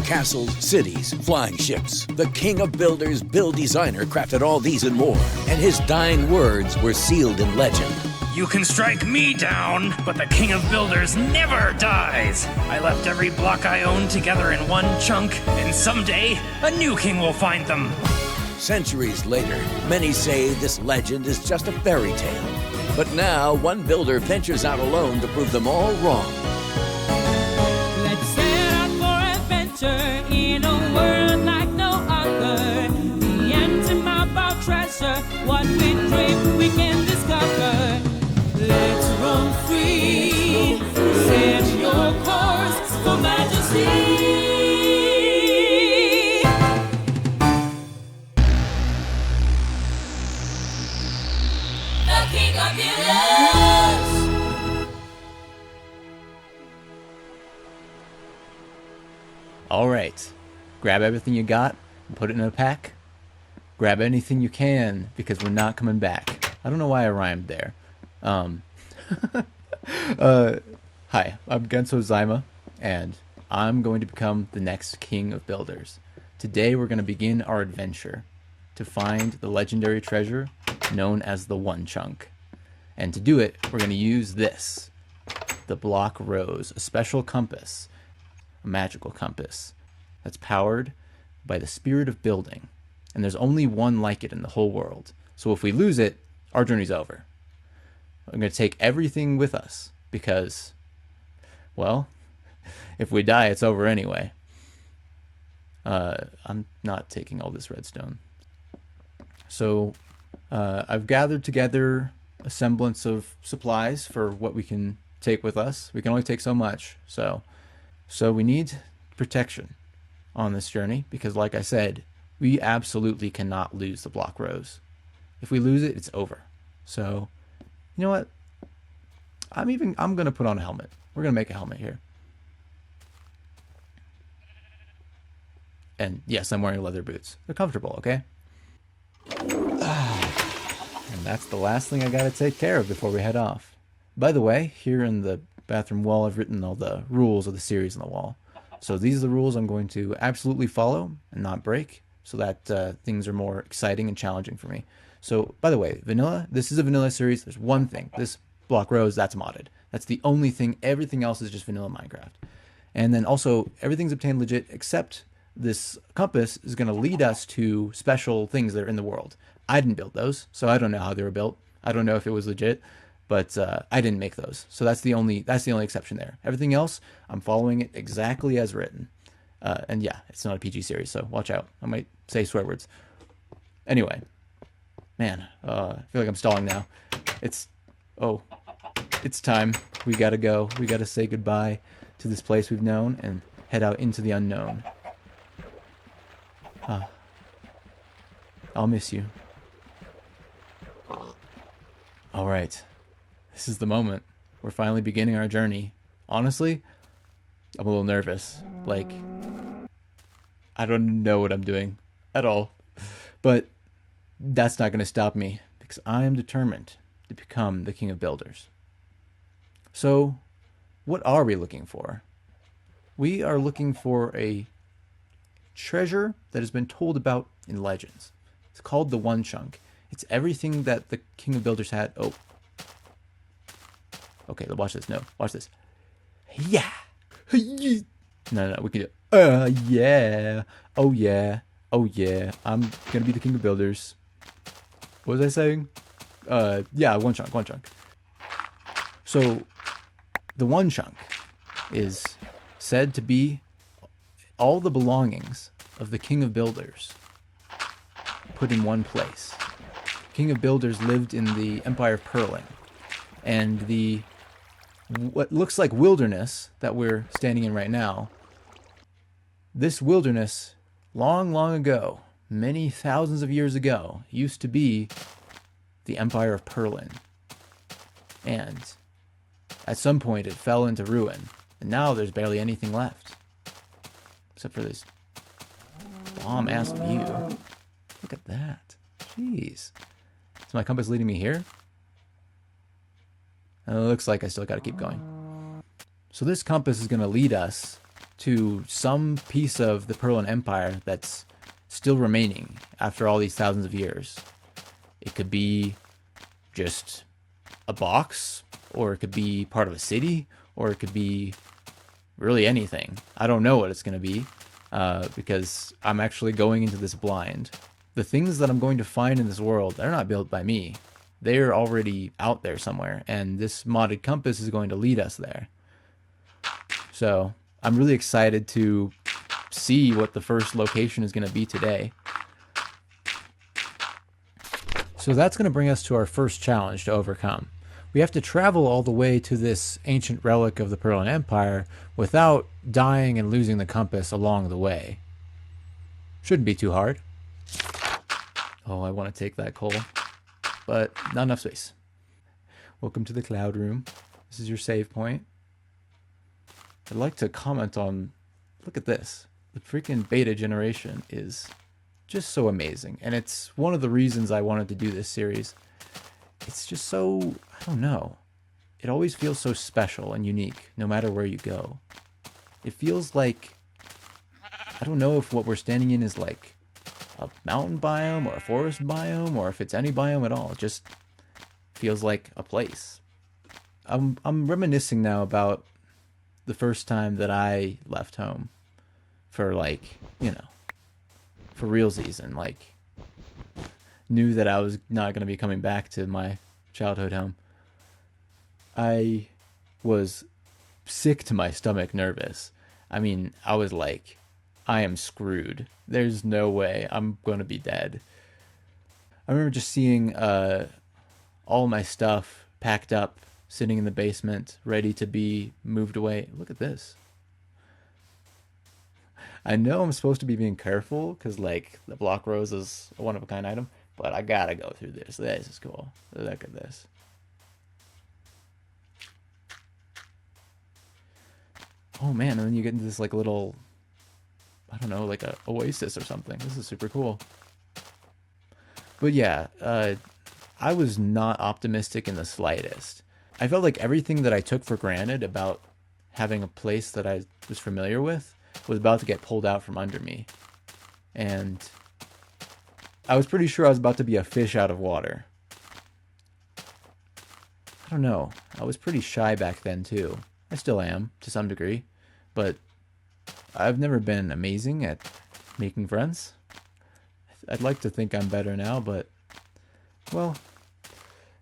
Castles, cities, flying ships. The king of builders, Bill Designer, crafted all these and more, and his dying words were sealed in legend. You can strike me down, but the king of builders never dies. I left every block I own together in one chunk, and someday a new king will find them. Centuries later, many say this legend is just a fairy tale. But now, one builder ventures out alone to prove them all wrong. Let's set out for adventure in a world like no other. The empty map of treasure, what we dream we can discover. Let's run free, set your course for majesty. The king of builders. All right, grab everything you got and put it in a pack. Grab anything you can because we're not coming back. I don't know why I rhymed there. Hi, I'm Genso Zyma, and I'm going to become the next king of builders. Today we're going to begin our adventure to find the legendary treasure known as the One Chunk. And to do it, we're going to use this, the Block Rose, a special compass, a magical compass that's powered by the spirit of building. And there's only one like it in the whole world. So if we lose it, our journey's over. I'm going to take everything with us because, well, if we die, it's over anyway. I'm not taking all this redstone. So I've gathered together a semblance of supplies for what we can take with us. We can only take so much. So we need protection on this journey because, like I said, we absolutely cannot lose the Block Rose. If we lose it, it's over. So, you know what? I'm going to put on a helmet. We're going to make a helmet here. And yes, I'm wearing leather boots. They're comfortable, okay? And that's the last thing I got to take care of before we head off. By the way, here in the bathroom wall, I've written all the rules of the series on the wall. So these are the rules I'm going to absolutely follow and not break, so that things are more exciting and challenging for me. So, by the way, vanilla, this is a vanilla series. There's one thing. This Block Rose, that's modded. That's the only thing. Everything else is just vanilla Minecraft. And then also, everything's obtained legit, except this compass is going to lead us to special things that are in the world. I didn't build those, so I don't know how they were built. I don't know if it was legit, but I didn't make those. So that's the only exception there. Everything else, I'm following it exactly as written. And yeah, it's not a PG series, so watch out. I might say swear words. Anyway, man, I feel like I'm stalling now. It's time. We gotta go. We gotta say goodbye to this place we've known and head out into the unknown. I'll miss you. All right. This is the moment. We're finally beginning our journey. Honestly, I'm a little nervous. Like, I don't know what I'm doing at all. But that's not going to stop me because I am determined to become the king of builders. So, what are we looking for? We are looking for a treasure that has been told about in legends. It's called the One Chunk. It's everything that the king of builders had. Oh. Okay, watch this. No, watch this. Yeah. No, we can do it. Yeah. Oh, yeah. Oh, yeah. I'm going to be the king of builders. What was I saying? Yeah, one chunk. So, the One Chunk is said to be all the belongings of the king of builders put in one place. King of builders lived in the Empire of Perlin, and what looks like wilderness that we're standing in right now, this wilderness, long, long ago, many thousands of years ago, used to be the Empire of Perlin. And at some point it fell into ruin, and now there's barely anything left. Except for this bomb-ass view. Look at that. Jeez. Is my compass leading me here? It looks like I still got to keep going. So this compass is going to lead us to some piece of the Perlan Empire that's still remaining after all these thousands of years. It could be just a box, or it could be part of a city, or it could be really anything. I don't know what it's going to be, because I'm actually going into this blind. The things that I'm going to find in this world, they're not built by me. They're already out there somewhere, and this modded compass is going to lead us there. So I'm really excited to see what the first location is going to be today. So that's going to bring us to our first challenge to overcome. We have to travel all the way to this ancient relic of the Perlan Empire without dying and losing the compass along the way. Shouldn't be too hard. Oh, I want to take that coal, but not enough space. Welcome to the cloud room. This is your save point. I'd like to comment on, look at this. The freaking beta generation is just so amazing. And it's one of the reasons I wanted to do this series. It's just so, I don't know. It always feels so special and unique, no matter where you go. It feels like, I don't know if what we're standing in is like a mountain biome or a forest biome, or if it's any biome at all. It just feels like a place. I'm reminiscing now about the first time that I left home for, like, you know, for realsies, and like knew that I was not going to be coming back to my childhood home. I was sick to my stomach nervous. I mean, I was like, I am screwed. There's no way I'm going to be dead. I remember just seeing all my stuff packed up, sitting in the basement, ready to be moved away. Look at this. I know I'm supposed to be being careful because, like, the block rose is a one-of-a-kind item, but I gotta go through this. This is cool. Look at this. Oh, man, and then you get into this, like, little, I don't know, like a oasis or something. This is super cool. But yeah, I was not optimistic in the slightest. I felt like everything that I took for granted about having a place that I was familiar with was about to get pulled out from under me. And I was pretty sure I was about to be a fish out of water. I don't know. I was pretty shy back then too. I still am, to some degree. But I've never been amazing at making friends. I'd like to think I'm better now, but, well,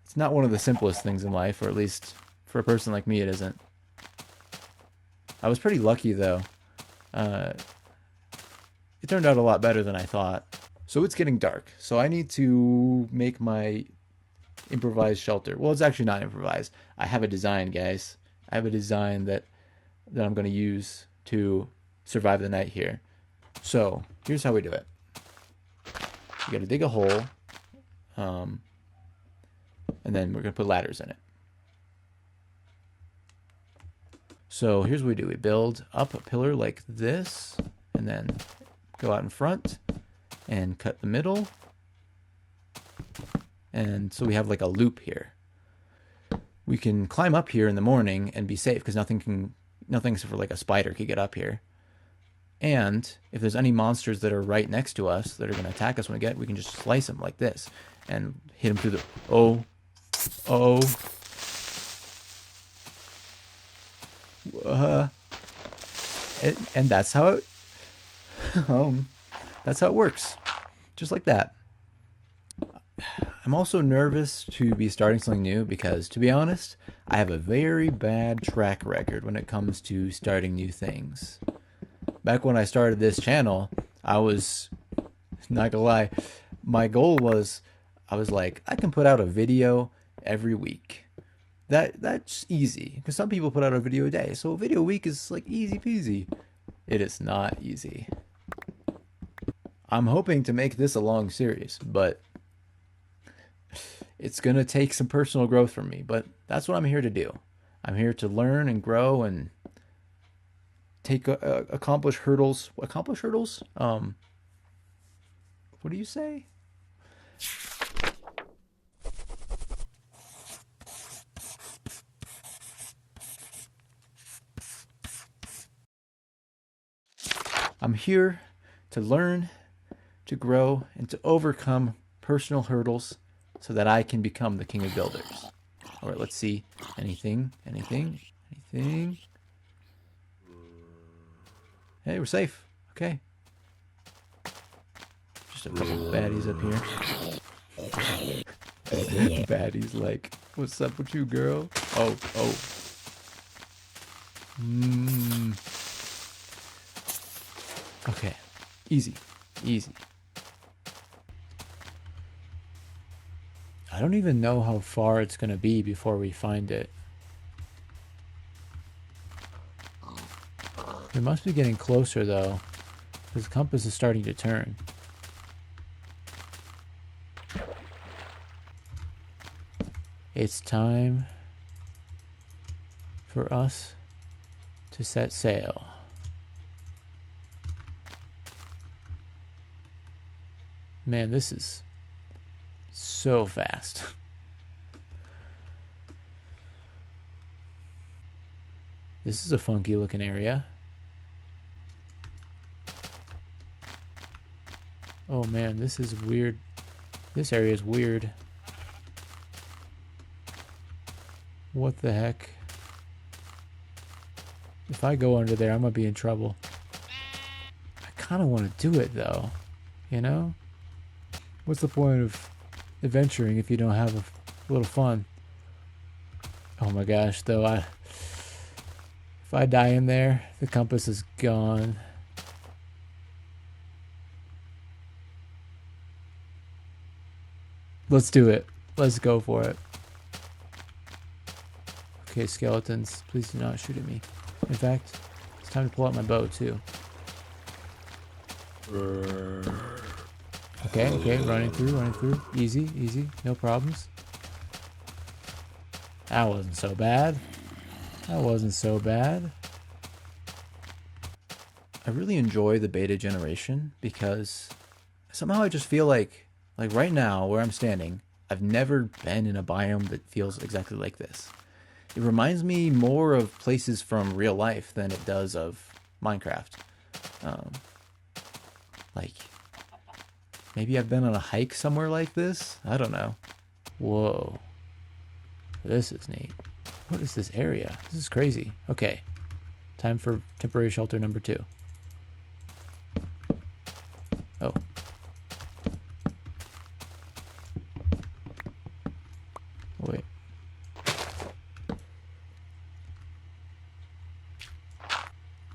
it's not one of the simplest things in life, or at least for a person like me it isn't. I was pretty lucky though. It turned out a lot better than I thought. So it's getting dark, so I need to make my improvised shelter. Well, it's actually not improvised. I have a design, guys. I have a design that I'm going to use to survive the night here. So here's how we do it. You got to dig a hole, and then we're going to put ladders in it. So here's what we do. We build up a pillar like this, and then go out in front and cut the middle. And so we have like a loop here. We can climb up here in the morning and be safe because nothing except for like a spider could get up here. And if there's any monsters that are right next to us that are going to attack us when we can just slice them like this and hit them through the... Oh. And that's how it... that's how it works. Just like that. I'm also nervous to be starting something new because, to be honest, I have a very bad track record when it comes to starting new things. Back when I started this channel, I was, not gonna lie, my goal was, I was like, I can put out a video every week. That's easy, because some people put out a video a day, so a video a week is like easy peasy. It is not easy. I'm hoping to make this a long series, but it's going to take some personal growth from me, but that's what I'm here to do. I'm here to learn and grow and take accomplish hurdles. Accomplish hurdles? What do you say? I'm here to learn, to grow, and to overcome personal hurdles so that I can become the king of builders. All right, let's see. Anything? Hey, we're safe. Okay. Just a couple baddies up here. Baddies like, what's up with you, girl? Oh. Okay. Easy. I don't even know how far it's going to be before we find it. We must be getting closer, though, because the compass is starting to turn. It's time for us to set sail. Man, this is so fast. This is a funky looking area. Oh man, this is weird. This area is weird. What the heck? If I go under there, I'm gonna be in trouble. I kind of want to do it though, you know? What's the point of adventuring if you don't have a little fun? Oh my gosh, though, if I die in there, the compass is gone. Let's do it. Let's go for it. Okay, skeletons, please do not shoot at me. In fact, it's time to pull out my bow, too. Okay, running through. Easy, no problems. That wasn't so bad. I really enjoy the beta generation because somehow I just feel like right now, where I'm standing, I've never been in a biome that feels exactly like this. It reminds me more of places from real life than it does of Minecraft. Like, maybe I've been on a hike somewhere like this? I don't know. Whoa. This is neat. What is this area? This is crazy. Okay. Time for temporary shelter number 2. Oh. Wait.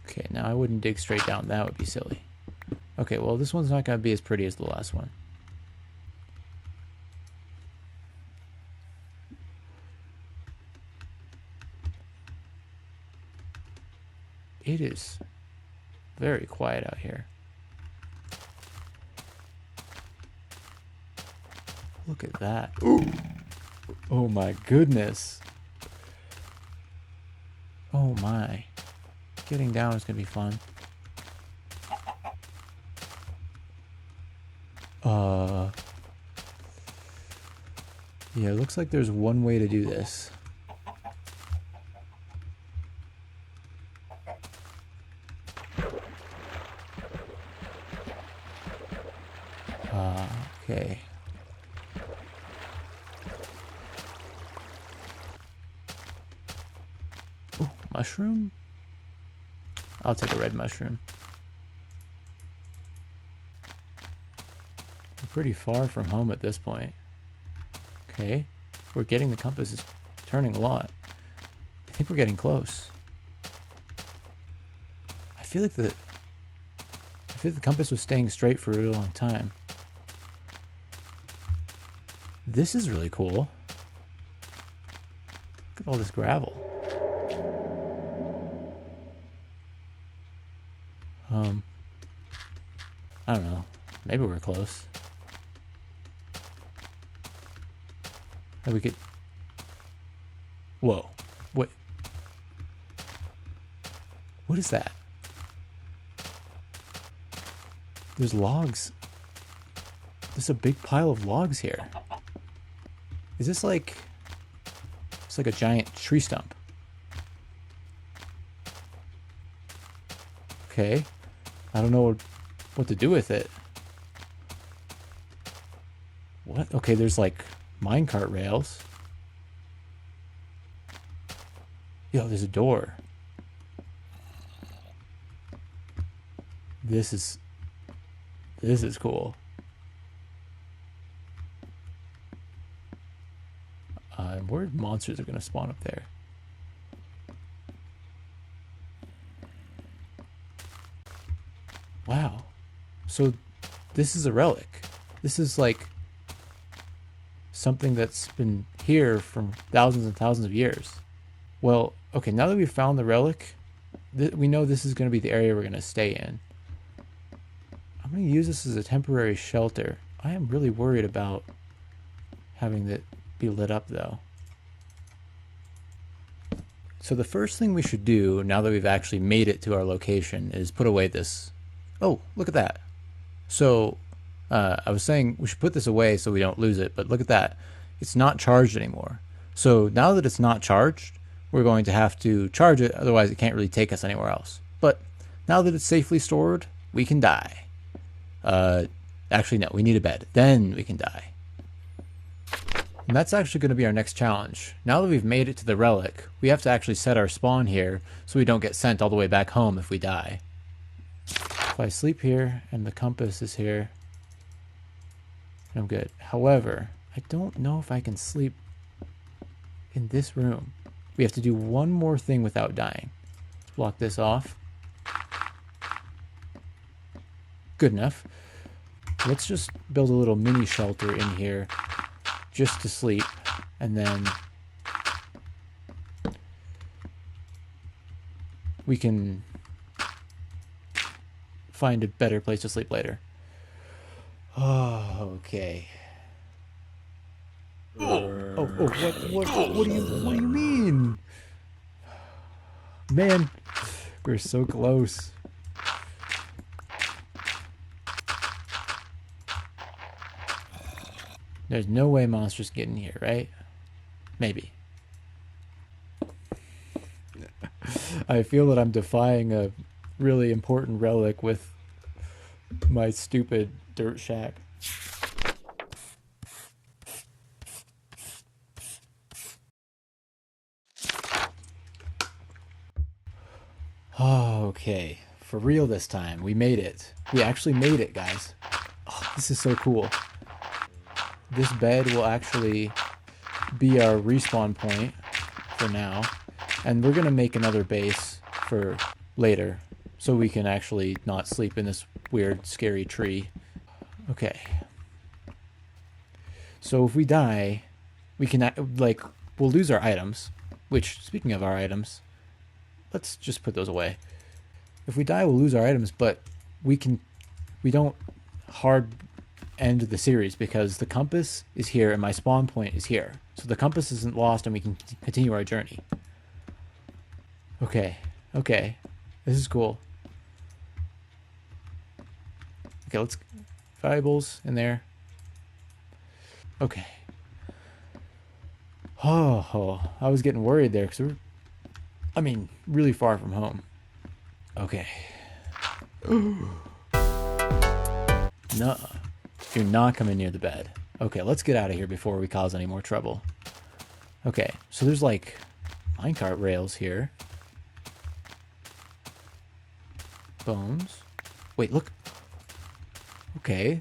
Okay, now I wouldn't dig straight down. That would be silly. Okay, well, this one's not going to be as pretty as the last one. It is very quiet out here. Look at that. Ooh. Oh my goodness. Oh my. Getting down is going to be fun. Yeah, it looks like there's one way to do this. Okay. Ooh, mushroom? I'll take a red mushroom. We're pretty far from home at this point. Okay. We're getting the compass is turning a lot. I think we're getting close. I feel like the compass was staying straight for a really long time. This is really cool. Look at all this gravel. I don't know. Maybe we're close. And we could... Whoa. What? What is that? There's logs. There's a big pile of logs here. Is this like... It's like a giant tree stump. Okay. I don't know what to do with it. What? Okay, there's like minecart rails. Yo, there's a door. This is cool. I'm worried monsters are gonna spawn up there. Wow. So this is a relic. This is like something that's been here for thousands and thousands of years. Well, okay, now that we've found the relic, we know this is going to be the area we're going to stay in. I'm going to use this as a temporary shelter. I am really worried about having it be lit up, though. So the first thing we should do, now that we've actually made it to our location, is put away this... Oh, look at that. So, I was saying we should put this away so we don't lose it, but look at that. It's not charged anymore. So now that it's not charged, we're going to have to charge it, otherwise it can't really take us anywhere else. But now that it's safely stored, we can die. Actually, no, we need a bed. Then we can die. And that's actually going to be our next challenge. Now that we've made it to the relic, we have to actually set our spawn here so we don't get sent all the way back home if we die. If I sleep here and the compass is here, I'm good. However, I don't know if I can sleep in this room. We have to do one more thing without dying. Let's block this off. Good enough. Let's just build a little mini shelter in here just to sleep, and then we can find a better place to sleep later. Oh, okay. What do you mean? Man, we're so close. There's no way monsters get in here, right? Maybe. I feel that I'm defying a really important relic with my stupid dirt shack. Oh, okay. For real this time. We made it. We actually made it, guys. Oh, this is so cool. This bed will actually be our respawn point for now. And we're going to make another base for later, so we can actually not sleep in this weird, scary tree. Okay. So if we die, we can, like, we'll lose our items. Which, speaking of our items, let's just put those away. If we die, we'll lose our items, but we don't hard end the series because the compass is here and my spawn point is here. So the compass isn't lost and we can continue our journey. Okay. This is cool. Okay, let's... valuables in there. Okay. Oh, I was getting worried there because we're, really far from home. Okay. Nuh-uh. You're not coming near the bed. Okay, let's get out of here before we cause any more trouble. Okay, so there's like minecart rails here. Bones. Wait, look. Okay.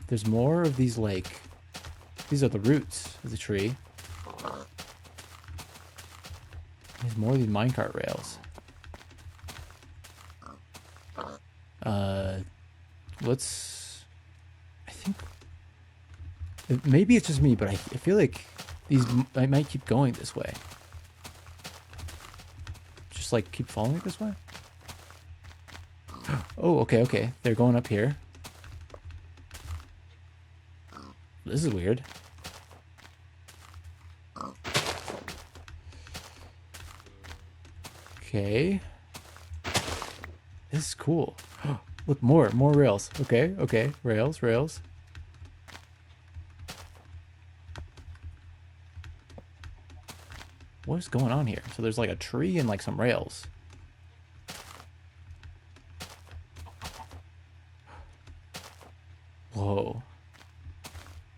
There's more of these, like... These are the roots of the tree. There's more of these minecart rails. Let's... I think... Maybe it's just me, but I feel like I might keep going this way. Just, like, keep following it this way? Oh, okay. They're going up here. This is weird. Okay. This is cool. Look, more rails. Okay. Rails. What is going on here? So there's like a tree and like some rails. Whoa.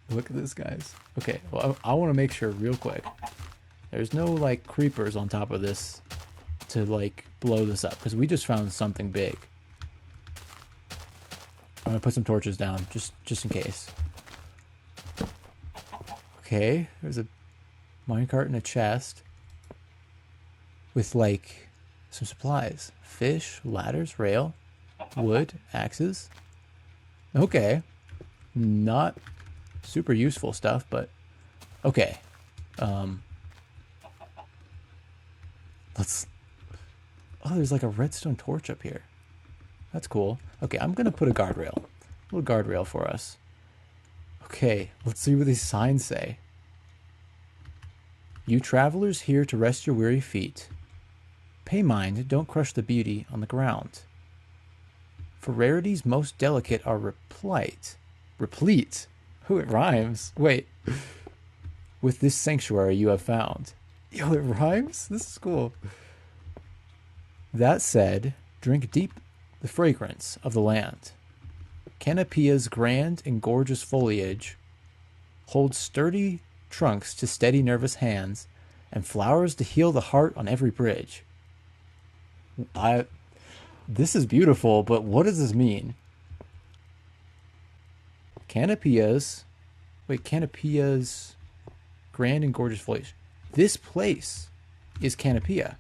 Look at this, guys. Okay, well, I want to make sure real quick. There's no, like, creepers on top of this to, like, blow this up. Because we just found something big. I'm going to put some torches down, just in case. Okay, there's a minecart and a chest. With, like, some supplies. Fish, ladders, rail, wood, axes. Okay. Not super useful stuff, but okay. Let's... Oh, there's like a redstone torch up here. That's cool. Okay, I'm gonna put a guardrail. A little guardrail for us. Okay, let's see what these signs say. You travelers here to rest your weary feet. Pay mind, don't crush the beauty on the ground. For rarities most delicate are replete. Replete? Oh, it rhymes. Wait. With this sanctuary you have found. Yo, it rhymes? This is cool. That said, drink deep the fragrance of the land. Canopia's grand and gorgeous foliage holds sturdy trunks to steady nervous hands and flowers to heal the heart on every bridge. This is beautiful, but what does this mean? Canopia's grand and gorgeous foliage. This place is Canopia.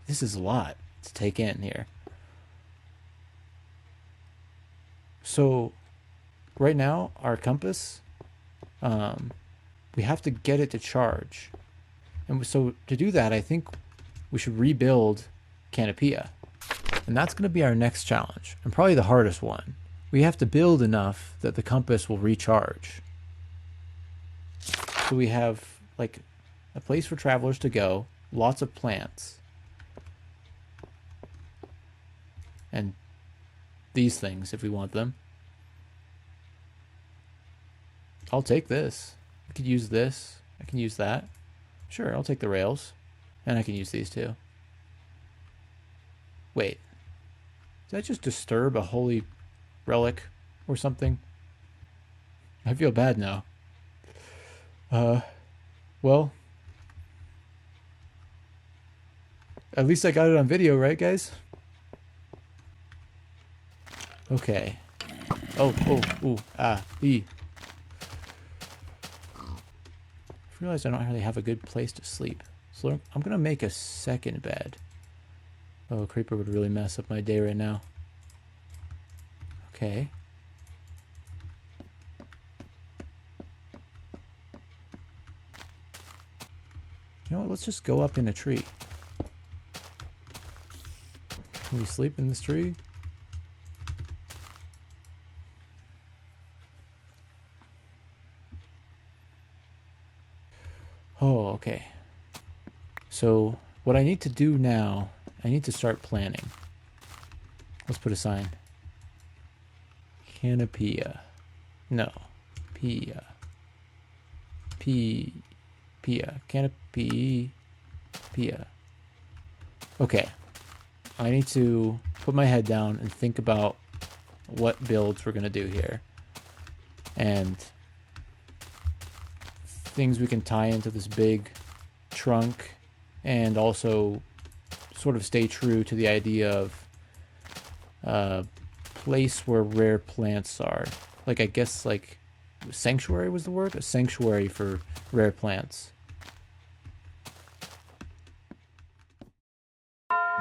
This is a lot to take in here. So, right now, our compass, we have to get it to charge. And so, to do that, I think we should rebuild Canopia. And that's going to be our next challenge, and probably the hardest one. We have to build enough that the compass will recharge. So we have, like, a place for travelers to go, lots of plants. And these things, if we want them. I'll take this. I could use this. I can use that. Sure, I'll take the rails. And I can use these too. Wait. Did I just disturb a holy relic or something? I feel bad now. Well. At least I got it on video, right, guys? Okay. I realized I don't really have a good place to sleep. So I'm going to make a second bed. Oh, a creeper would really mess up my day right now. Okay. You know what? Let's just go up in a tree. Can we sleep in this tree? Oh, okay. So, what I need to do now, I need to start planning. Let's put a sign. Canopia. No. Pia. Canopy. Pia. Okay. I need to put my head down and think about what builds we're going to do here. And things we can tie into this big trunk, and also sort of stay true to the idea of a place where rare plants are. Like, I guess, like, sanctuary was the word? A sanctuary for rare plants.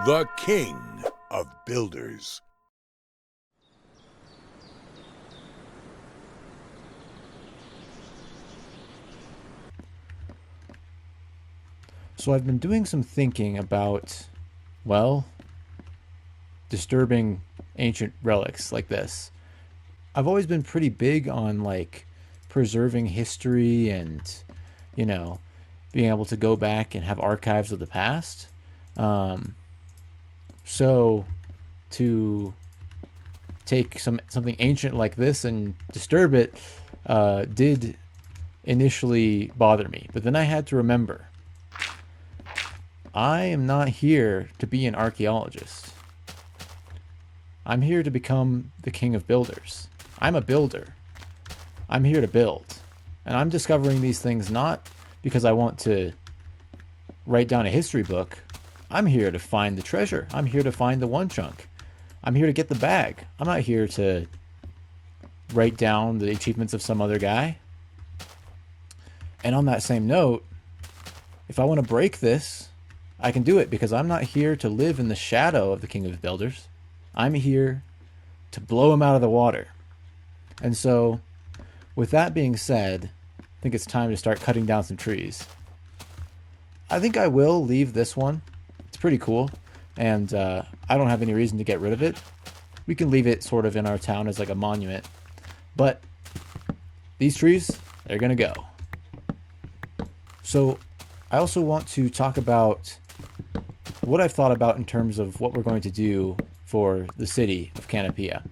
The king of builders. So I've been doing some thinking about, well, disturbing ancient relics like this. I've always been pretty big on, like, preserving history and, you know, being able to go back and have archives of the past. So to take something ancient like this and disturb it did initially bother me. But then I had to remember, I am not here to be an archaeologist. I'm here to become the king of builders. I'm a builder. I'm here to build. And I'm discovering these things not because I want to write down a history book. I'm here to find the treasure. I'm here to find the one chunk. I'm here to get the bag. I'm not here to write down the achievements of some other guy. And on that same note, if I want to break this, I can do it because I'm not here to live in the shadow of the king of builders. I'm here to blow him out of the water. And so, with that being said, I think it's time to start cutting down some trees. I think I will leave this one. It's pretty cool, and I don't have any reason to get rid of it. We can leave it sort of in our town as like a monument. But these trees, they're going to go. So I also want to talk about what I've thought about in terms of what we're going to do for the city of Canopia.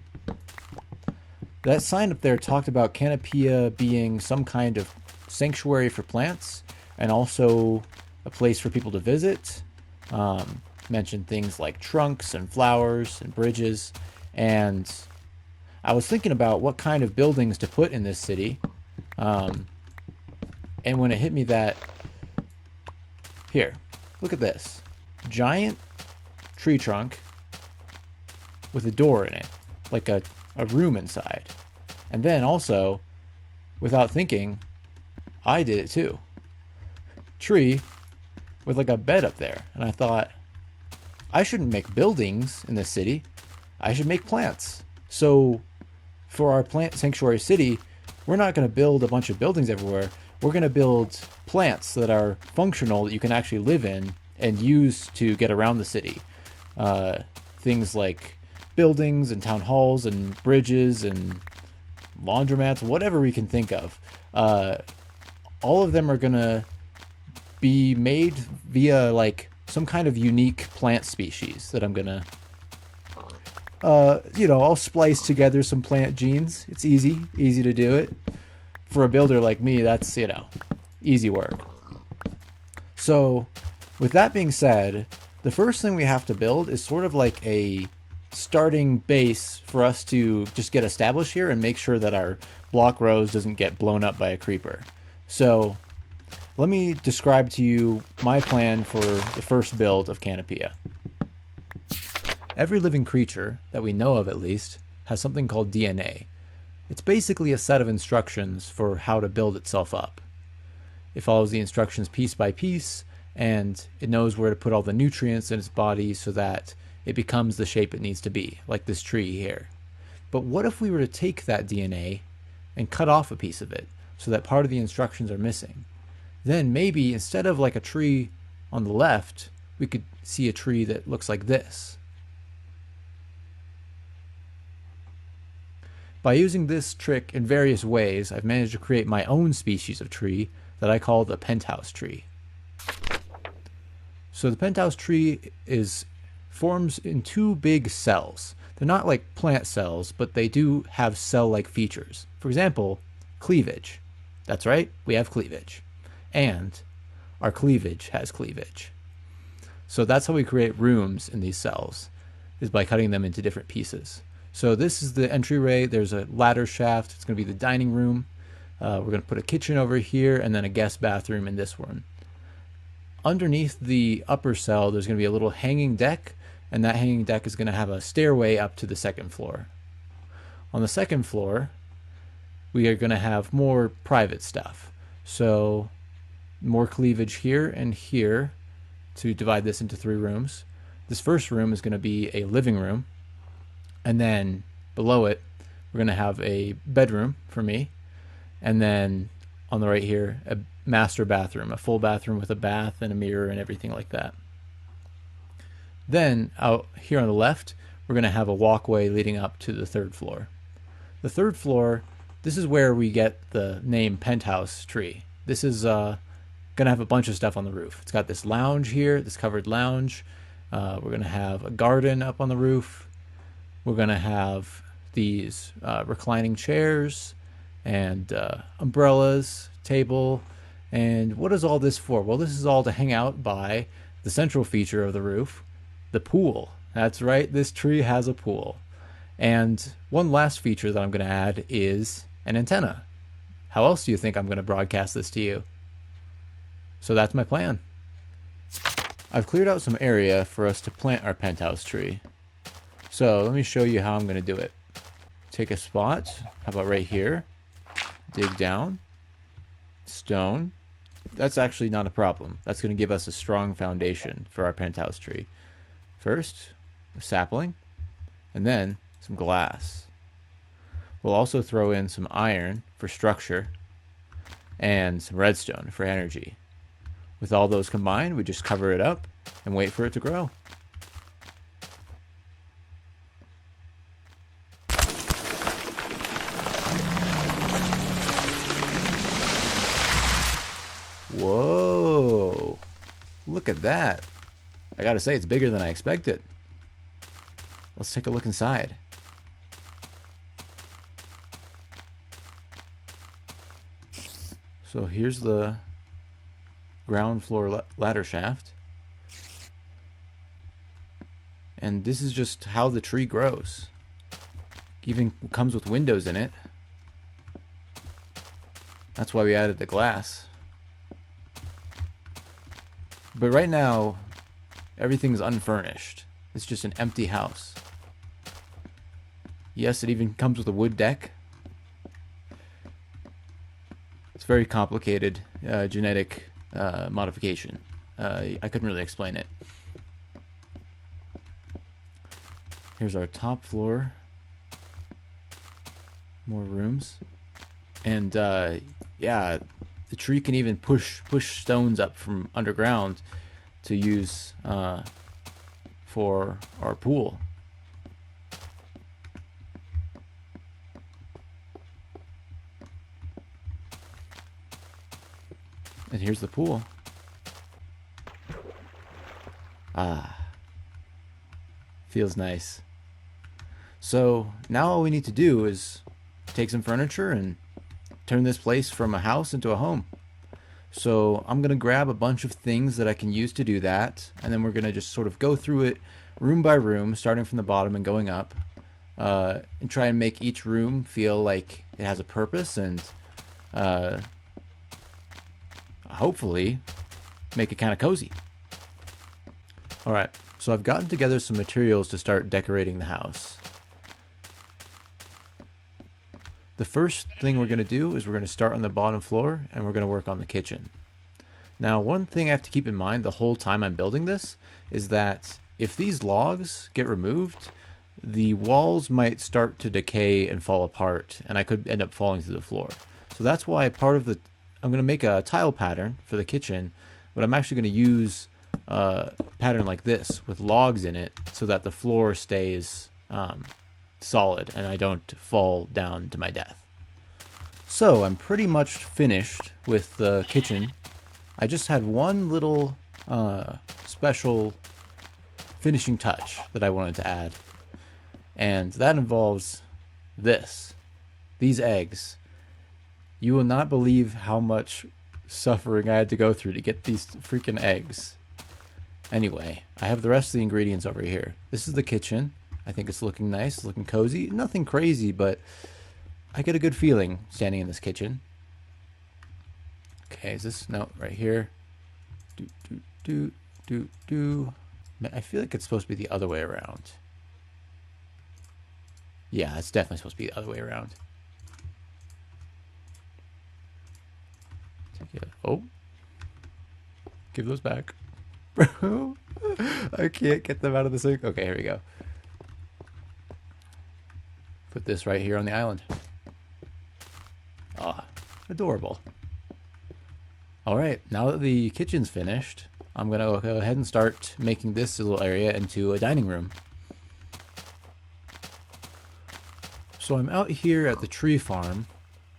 That sign up there talked about Canopia being some kind of sanctuary for plants and also a place for people to visit. Mentioned things like trunks and flowers and bridges. And I was thinking about what kind of buildings to put in this city. And when it hit me that, here, look at this. Giant tree trunk with a door in it, like a room inside. And then also, without thinking, I did it too. Tree with like a bed up there. And I thought, I shouldn't make buildings in this city. I should make plants. So for our plant sanctuary city, we're not going to build a bunch of buildings everywhere. We're going to build plants that are functional, that you can actually live in and use to get around the city. Things like buildings and town halls and bridges and laundromats, whatever we can think of. All of them are going to be made via like some kind of unique plant species that I'm going to, I'll splice together some plant genes. It's easy to do it. For a builder like me, that's, easy work. So with that being said, the first thing we have to build is sort of like a starting base for us to just get established here and make sure that our block rows doesn't get blown up by a creeper. So let me describe to you my plan for the first build of Canopia. Every living creature, that we know of at least, has something called DNA. It's basically a set of instructions for how to build itself up. It follows the instructions piece by piece, and it knows where to put all the nutrients in its body so that it becomes the shape it needs to be, like this tree here. But what if we were to take that DNA and cut off a piece of it so that part of the instructions are missing? Then maybe instead of like a tree on the left, we could see a tree that looks like this. By using this trick in various ways, I've managed to create my own species of tree that I call the penthouse tree. So the penthouse tree forms in two big cells. They're not like plant cells, but they do have cell-like features. For example, cleavage. That's right, we have cleavage. And our cleavage has cleavage. So that's how we create rooms in these cells, is by cutting them into different pieces. So this is the entryway. There's a ladder shaft. It's going to be the dining room. We're going to put a kitchen over here and then a guest bathroom in this one. Underneath the upper cell, there's going to be a little hanging deck, and that hanging deck is going to have a stairway up to the second floor. On the second floor, we are going to have more private stuff. So more cleavage here and here to divide this into 3 rooms. This first room is going to be a living room. And then below it, we're going to have a bedroom for me. And then on the right here, a master bathroom, a full bathroom with a bath and a mirror and everything like that. Then out here on the left, we're going to have a walkway leading up to the 3rd floor. The 3rd floor, this is where we get the name penthouse tree. This is going to have a bunch of stuff on the roof. It's got this lounge here, this covered lounge. We're going to have a garden up on the roof. We're going to have these reclining chairs and umbrellas table. And what is all this for? Well, this is all to hang out by the central feature of the roof, the pool. That's right, this tree has a pool. And one last feature that I'm going to add is an antenna. How else do you think I'm going to broadcast this to you? So that's my plan. I've cleared out some area for us to plant our penthouse tree. So let me show you how I'm going to do it. Take a spot, how about right here? Dig down. Stone. That's actually not a problem. That's going to give us a strong foundation for our penthouse tree. First, a sapling, and then some glass. We'll also throw in some iron for structure and some redstone for energy. With all those combined, we just cover it up and wait for it to grow. Whoa, look at that. I gotta say, it's bigger than I expected. Let's take a look inside. So here's the ground floor ladder shaft. And this is just how the tree grows. Even comes with windows in it. That's why we added the glass. But right now, everything's unfurnished. It's just an empty house. Yes, it even comes with a wood deck. It's very complicated genetic modification. I couldn't really explain it. Here's our top floor. More rooms. And yeah, the tree can even push stones up from underground to use for our pool. And here's the pool. Feels nice. So now all we need to do is take some furniture and turn this place from a house into a home. So I'm going to grab a bunch of things that I can use to do that, and then we're going to just sort of go through it room by room, starting from the bottom and going up, and try and make each room feel like it has a purpose, and hopefully make it kind of cozy. Alright, so I've gotten together some materials to start decorating the house. The first thing we're going to do is we're going to start on the bottom floor and we're going to work on the kitchen. Now, one thing I have to keep in mind the whole time I'm building this is that if these logs get removed, the walls might start to decay and fall apart, and I could end up falling through the floor. So that's why I'm going to make a tile pattern for the kitchen, but I'm actually going to use a pattern like this with logs in it so that the floor stays solid and I don't fall down to my death. So I'm pretty much finished with the kitchen. I just had one little special finishing touch that I wanted to add, and that involves these eggs. You will not believe how much suffering I had to go through to get these freaking eggs. Anyway, I have the rest of the ingredients over here. This is the kitchen. I think it's looking nice, looking cozy. Nothing crazy, but I get a good feeling standing in this kitchen. Okay, is this? No, right here. I feel like it's supposed to be the other way around. Yeah, it's definitely supposed to be the other way around. Oh. Give those back. Bro, I can't get them out of the sink. Okay, here we go. Put this right here on the island. Ah, adorable. Alright, now that the kitchen's finished, I'm going to go ahead and start making this little area into a dining room. So I'm out here at the tree farm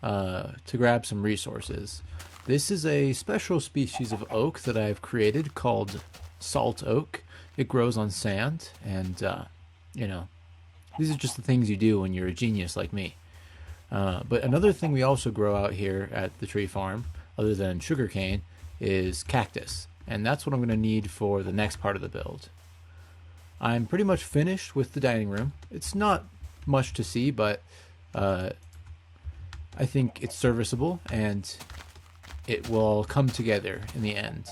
to grab some resources. This is a special species of oak that I've created called salt oak. It grows on sand, and you know, these are just the things you do when you're a genius like me. But another thing we also grow out here at the tree farm other than sugarcane, is cactus. And that's what I'm going to need for the next part of the build. I'm pretty much finished with the dining room. It's not much to see, but I think it's serviceable and it will come together in the end.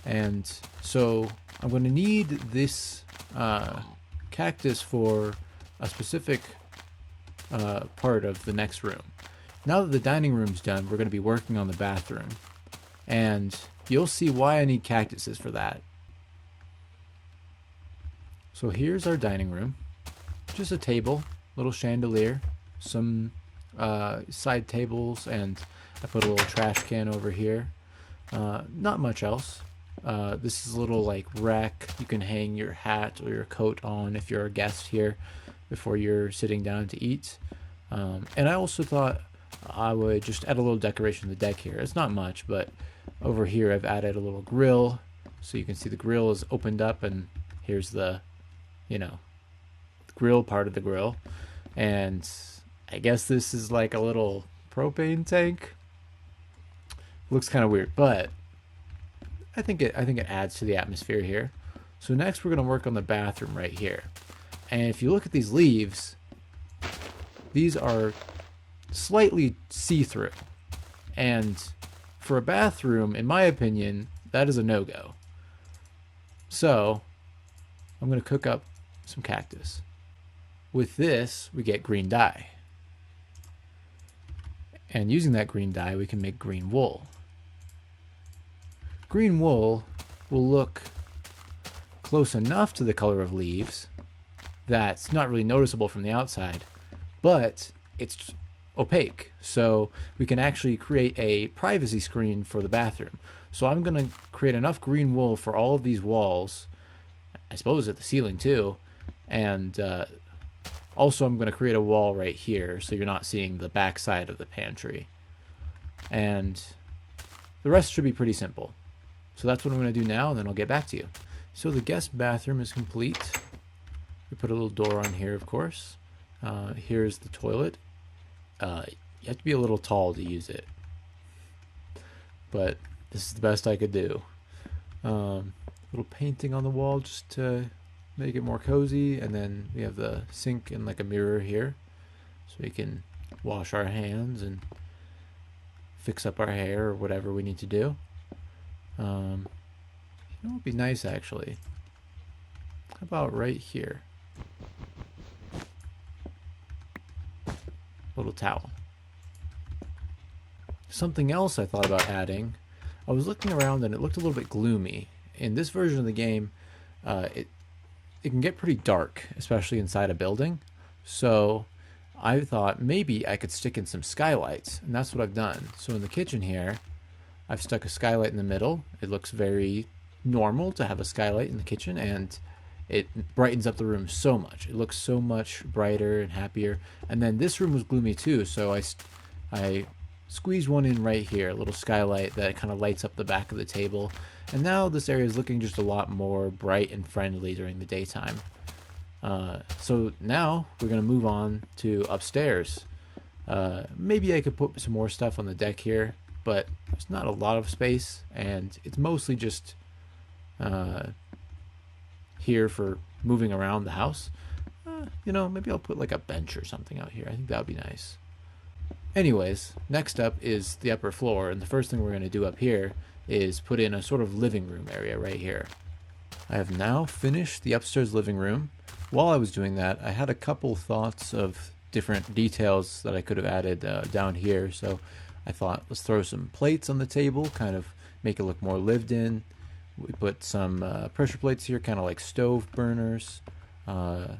And so I'm going to need this cactus for a specific part of the next room. Now that the dining room's done, we're going to be working on the bathroom. And you'll see why I need cactuses for that. So here's our dining room. Just a table, little chandelier, some side tables, and I put a little trash can over here. Not much else. This is a little like rack you can hang your hat or your coat on if you're a guest here before you're sitting down to eat. And I also thought I would just add a little decoration to the deck here. It's not much, but over here I've added a little grill, so you can see the grill is opened up, and here's the, grill part of the grill. And I guess this is like a little propane tank. Looks kind of weird, but I think it adds to the atmosphere here. So next we're going to work on the bathroom right here. And if you look at these leaves, these are slightly see-through. And for a bathroom, in my opinion, that is a no-go. So I'm going to cook up some cactus. With this, we get green dye. And using that green dye, we can make green wool. Green wool will look close enough to the color of leaves that's not really noticeable from the outside, but it's opaque, so we can actually create a privacy screen for the bathroom. So I'm going to create enough green wool for all of these walls, I suppose at the ceiling too, and also I'm going to create a wall right here so you're not seeing the back side of the pantry. And the rest should be pretty simple. So that's what I'm going to do now, and then I'll get back to you. So the guest bathroom is complete. We put a little door on here, of course. Here's the toilet. You have to be a little tall to use it, but this is the best I could do. Little painting on the wall just to make it more cozy, and then we have the sink and like a mirror here so we can wash our hands and fix up our hair or whatever we need to do. It would be nice actually. How about right here? Little towel. Something else I thought about adding, I was looking around and it looked a little bit gloomy. In this version of the game, it can get pretty dark, especially inside a building. So I thought maybe I could stick in some skylights, and that's what I've done. So in the kitchen here, I've stuck a skylight in the middle. It looks very normal to have a skylight in the kitchen, and it brightens up the room so much. It looks so much brighter and happier. And then this room was gloomy too, so I squeezed one in right here, a little skylight that kind of lights up the back of the table. And now this area is looking just a lot more bright and friendly during the daytime. So now we're going to move on to upstairs. Maybe I could put some more stuff on the deck here, but there's not a lot of space, and it's mostly just here for moving around the house. Maybe I'll put like a bench or something out here. I think that would be nice. Anyways, next up is the upper floor, and the first thing we're going to do up here is put in a sort of living room area right here. I have now finished the upstairs living room. While I was doing that, I had a couple thoughts of different details that I could have added down here, so I thought let's throw some plates on the table, kind of make it look more lived in. We put some pressure plates here, kind of like stove burners. I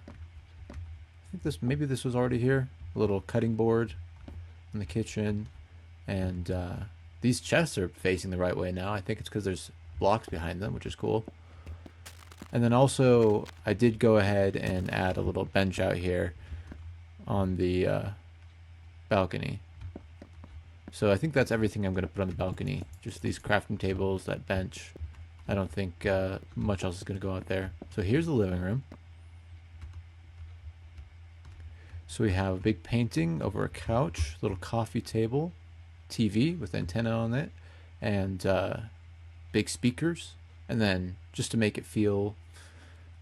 think maybe this was already here. A little cutting board in the kitchen, and these chests are facing the right way now. I think it's because there's blocks behind them, which is cool. And then also I did go ahead and add a little bench out here on the balcony. So I think that's everything I'm going to put on the balcony. Just these crafting tables, that bench. I don't think much else is going to go out there. So here's the living room. So we have a big painting over a couch, little coffee table, TV with antenna on it, and big speakers. And then just to make it feel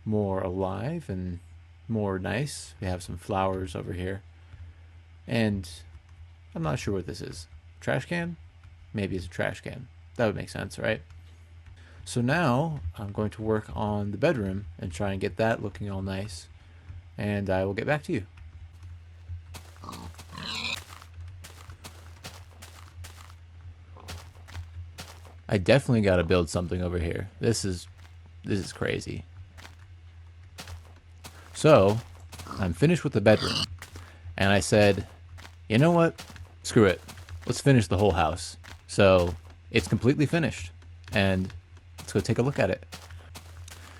more alive and more nice, we have some flowers over here. And I'm not sure what this is. Trash can? Maybe it's a trash can. That would make sense, right? So now I'm going to work on the bedroom and try and get that looking all nice. And I will get back to you. I definitely got to build something over here. This is crazy. So I'm finished with the bedroom, and I said, you know what? Screw it. Let's finish the whole house. So it's completely finished, and let's go take a look at it.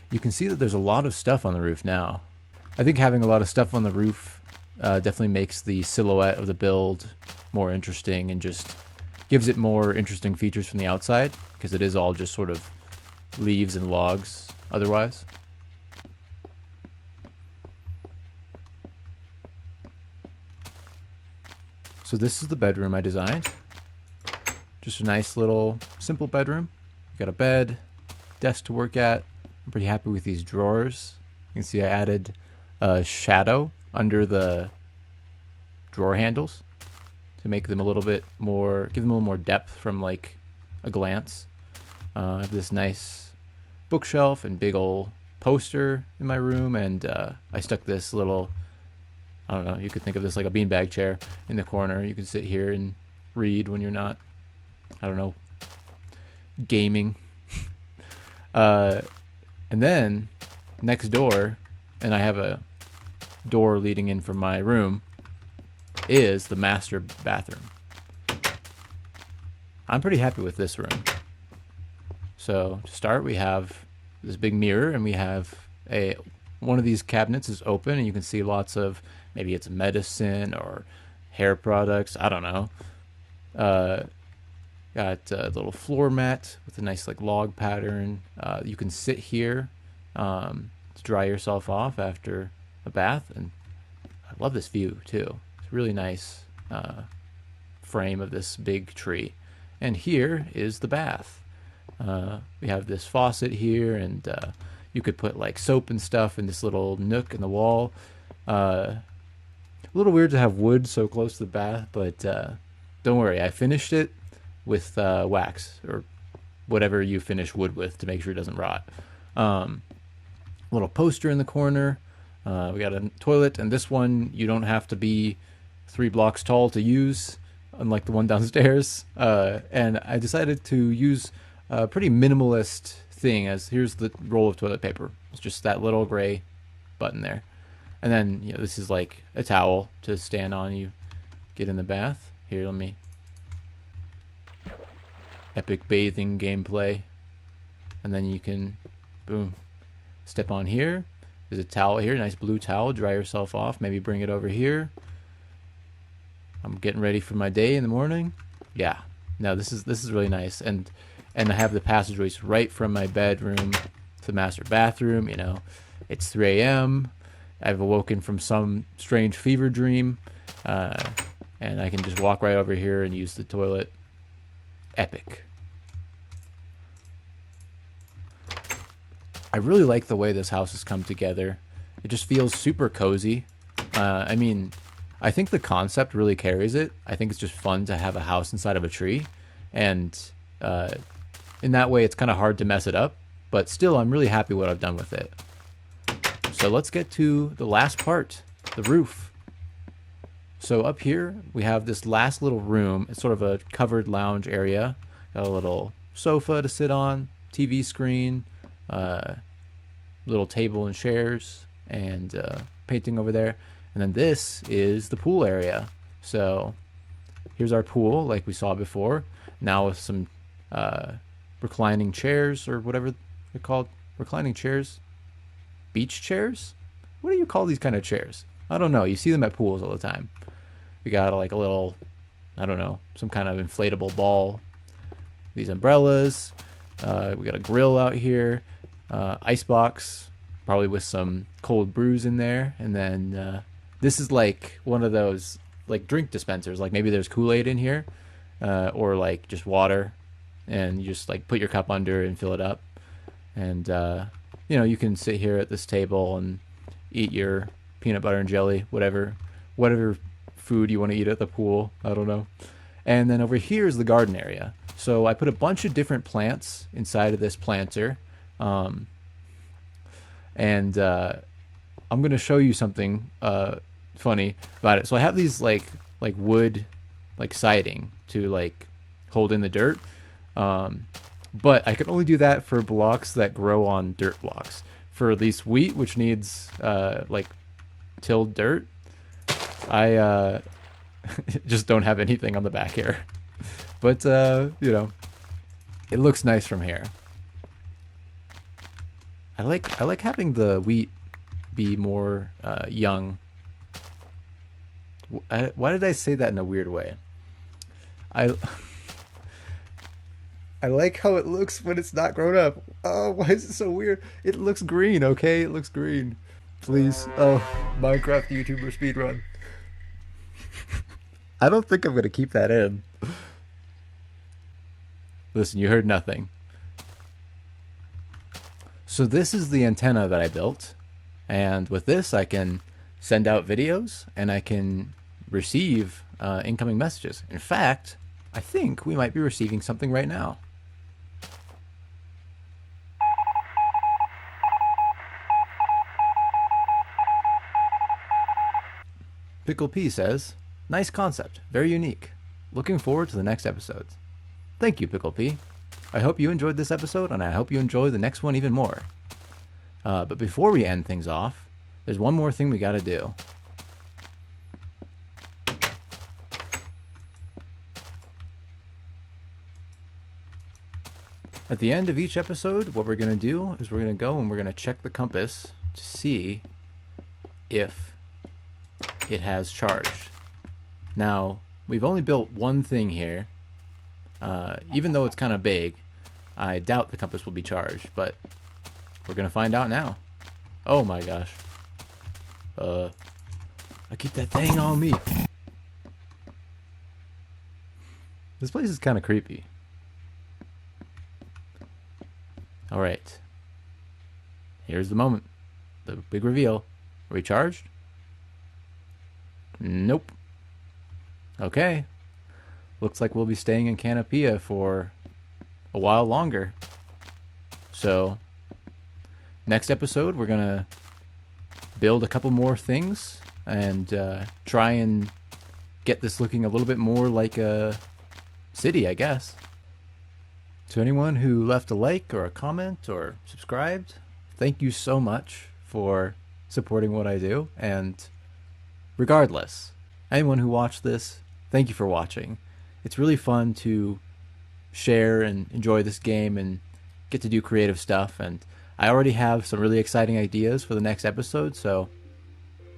You can see that there's a lot of stuff on the roof now. I think having a lot of stuff on the roof definitely makes the silhouette of the build more interesting and just gives it more interesting features from the outside, because it is all just sort of leaves and logs otherwise. So this is the bedroom I designed. Just a nice little simple bedroom. Got a bed, desk to work at. I'm pretty happy with these drawers. You can see I added a shadow under the drawer handles to make them a little bit more, give them a little more depth from like a glance. I have this nice bookshelf and big old poster in my room, and I stuck this little, I don't know, you could think of this like a beanbag chair in the corner. You can sit here and read when you're not, I don't know, gaming. And then next door, and I have a door leading in from my room, is the master bathroom. I'm pretty happy with this room. So to start, we have this big mirror, and we have one of these cabinets is open, and you can see lots of, maybe it's medicine or hair products, I don't know. Got a little floor mat with a nice like log pattern. You can sit here to dry yourself off after a bath, and I love this view too. It's a really nice frame of this big tree. And here is the bath. We have this faucet here, and you could put like soap and stuff in this little nook in the wall. A little weird to have wood so close to the bath, but don't worry, I finished it with wax or whatever you finish wood with to make sure it doesn't rot. Little poster in the corner. We got a toilet, and this one you don't have to be 3 blocks tall to use, unlike the one downstairs. And I decided to use a pretty minimalist thing, as here's the roll of toilet paper. It's just that little gray button there. And then, you know, this is like a towel to stand on. You get in the bath. Here, let me. Epic bathing gameplay. And then you can, boom, step on here. There's a towel here, nice blue towel. Dry yourself off. Maybe bring it over here. I'm getting ready for my day in the morning. Yeah, no, this is really nice. And I have the passageways right from my bedroom to the master bathroom. You know, it's 3 a.m. I've awoken from some strange fever dream, and I can just walk right over here and use the toilet. Epic. I really like the way this house has come together. It just feels super cozy. I mean, I think the concept really carries it. I think it's just fun to have a house inside of a tree, and in that way it's kind of hard to mess it up, but still I'm really happy what I've done with it. So let's get to the last part, the roof. So up here we have this last little room. It's sort of a covered lounge area. Got a little sofa to sit on, TV screen, little table and chairs, and painting over there. And then this is the pool area. So here's our pool like we saw before. Now with some reclining chairs, or whatever they're called. Reclining chairs? Beach chairs? What do you call these kind of chairs? I don't know. You see them at pools all the time. We got like a little, I don't know, some kind of inflatable ball. These umbrellas. We got a grill out here. Icebox, probably with some cold brews in there. And then this is like one of those like drink dispensers. Like maybe there's Kool-Aid in here, or like just water. and you just like put your cup under and fill it up. And you know, you can sit here at this table and eat your peanut butter and jelly, whatever food you want to eat at the pool. I don't know. And then over here is the garden area. So I put a bunch of different plants inside of this planter. And I'm going to show you something funny about it. So I have these like wood like siding to like hold in the dirt. But I can only do that for blocks that grow on dirt blocks. For these wheat, which needs like tilled dirt, I just don't have anything on the back here. But you know, it looks nice from here. I like having the wheat be more young. Why did I say that in a weird way? I like how it looks when it's not grown up. Oh, why is it so weird? It looks green, okay? It looks green. Please. Oh, Minecraft YouTuber speedrun. I don't think I'm going to keep that in. Listen, you heard nothing. So this is the antenna that I built. And with this, I can send out videos and I can receive incoming messages. In fact, I think we might be receiving something right now. Pickle P says, nice concept, very unique. Looking forward to the next episode. Thank you, Pickle P. I hope you enjoyed this episode, and I hope you enjoy the next one even more. But before we end things off, there's one more thing we gotta do. At the end of each episode, what we're gonna do is we're gonna go and we're gonna check the compass to see if it has charged. Now, we've only built one thing here. Even though it's kind of big, I doubt the compass will be charged, but we're gonna find out now. Oh my gosh. I keep that thing on me. This place is kind of creepy. Alright. Here's the moment. The big reveal. Are we charged? Nope. Okay. Looks like we'll be staying in Canopia for a while longer. So, next episode, we're going to build a couple more things and try and get this looking a little bit more like a city, I guess. To anyone who left a like or a comment or subscribed, thank you so much for supporting what I do. And regardless, anyone who watched this, thank you for watching. It's really fun to share and enjoy this game and get to do creative stuff. And I already have some really exciting ideas for the next episode, so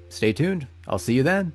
stay tuned. I'll see you then.